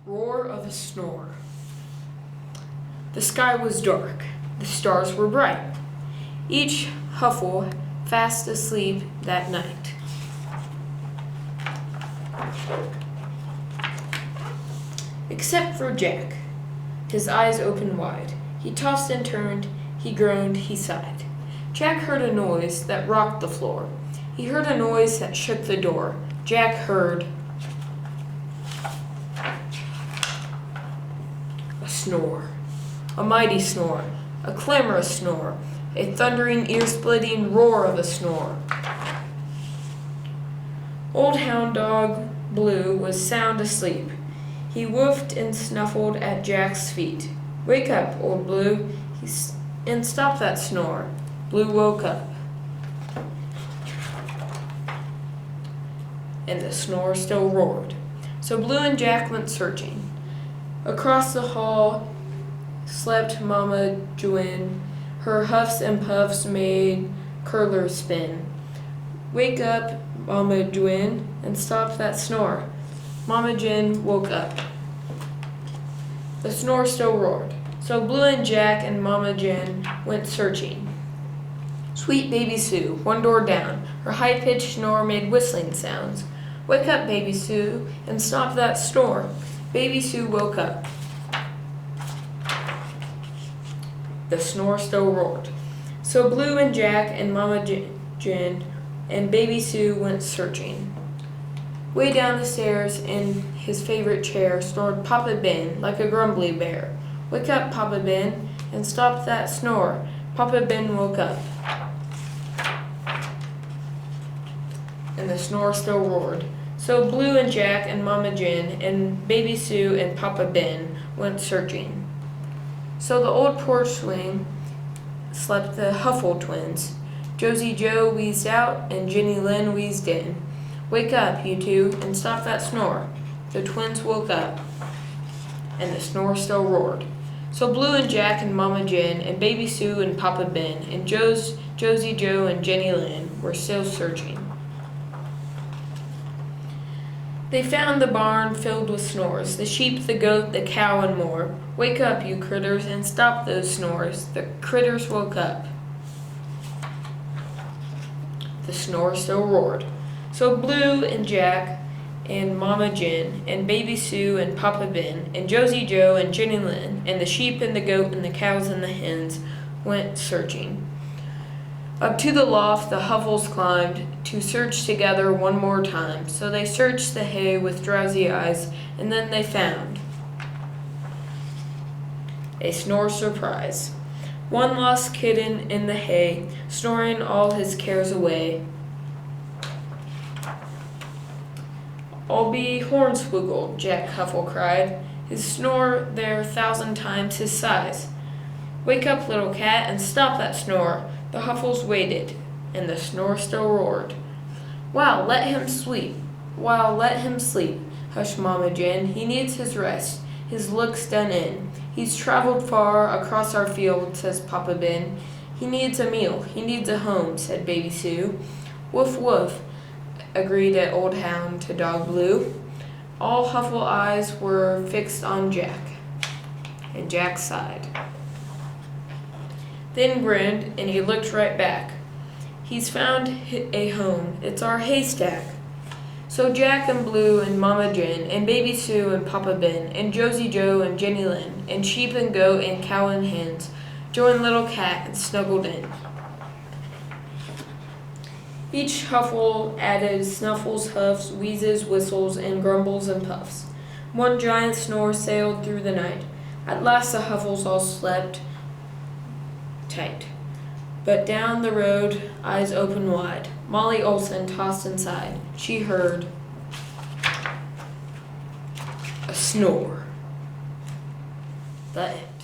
Roar of a snore. The sky was dark. The stars were bright. Each Huffle fast asleep that night. Except for Jack. His eyes opened wide. He tossed and turned. He groaned. He sighed. Jack heard a noise that rocked the floor. He heard a noise that shook the door. Jack heard a snore, a mighty snore, a clamorous snore, a thundering, ear-splitting roar of a snore. Old hound dog Blue was sound asleep. He woofed and snuffled at Jack's feet. "Wake up, old Blue, and stop that snore." Blue woke up, and the snore still roared. So Blue and Jack went searching. Across the hall slept Mama Juin. Her huffs and puffs made curlers spin. "Wake up, Mama Juin, and stop that snore." Mama Jin woke up. The snore still roared. So Blue and Jack and Mama Jin went searching. Sweet Baby Sue, one door down, her high-pitched snore made whistling sounds. "Wake up, Baby Sue, and stop that snore." Baby Sue woke up. The snore still roared. So Blue and Jack and Mama Jin and Baby Sue went searching. Way down the stairs in his favorite chair snored Papa Ben like a grumbly bear. "Wake up, Papa Ben, and stop that snore." Papa Ben woke up, and the snore still roared. So Blue and Jack and Mama Jin and Baby Sue and Papa Ben went searching. So the old porch swing slept the Huffle twins. Josie Joe wheezed out and Jenny Lynn wheezed in. "Wake up, you two, and stop that snore." The twins woke up, and the snore still roared. So Blue and Jack and Mama Jin and Baby Sue and Papa Ben and Josie Joe and Jenny Lynn were still searching. They found the barn filled with snores, the sheep, the goat, the cow, and more. "Wake up, you critters, and stop those snores." The critters woke up. The snore still roared. So Blue and Jack and Mama Jin and Baby Sue and Papa Ben and Josie Joe and Jenny Lynn and the sheep and the goat and the cows and the hens went searching. Up to the loft the Huffles climbed to search together one more time. So they searched the hay with drowsy eyes, and then they found a snore surprise. One lost kitten in the hay, snoring all his cares away. "I'll be hornswoggled," Jack Huffle cried, his snore there 1,000 times his size. "Wake up, little cat, and stop that snore." The Huffles waited, and the snore still roared. Wow, let him sleep. Wow, let him sleep. Hush, Mama Jin, he needs his rest. His look's done in. He's traveled far across our field, says Papa Ben. He needs a meal. He needs a home, said Baby Sue. Woof, woof, agreed an old hound to Dog Blue. All Huffle eyes were fixed on Jack, and Jack sighed. Then grinned, and he looked right back. He's found a home. It's our haystack. So Jack and Blue and Mama Jin and Baby Sue and Papa Ben and Josie Joe and Jenny Lynn and sheep and goat and cow and hens joined Little Cat and snuggled in. Each Huffle added snuffles, huffs, wheezes, whistles, and grumbles and puffs. One giant snore sailed through the night. At last the Huffles all slept tight. But down the road, eyes open wide, Molly Olsen tossed inside. She heard a snore. The end.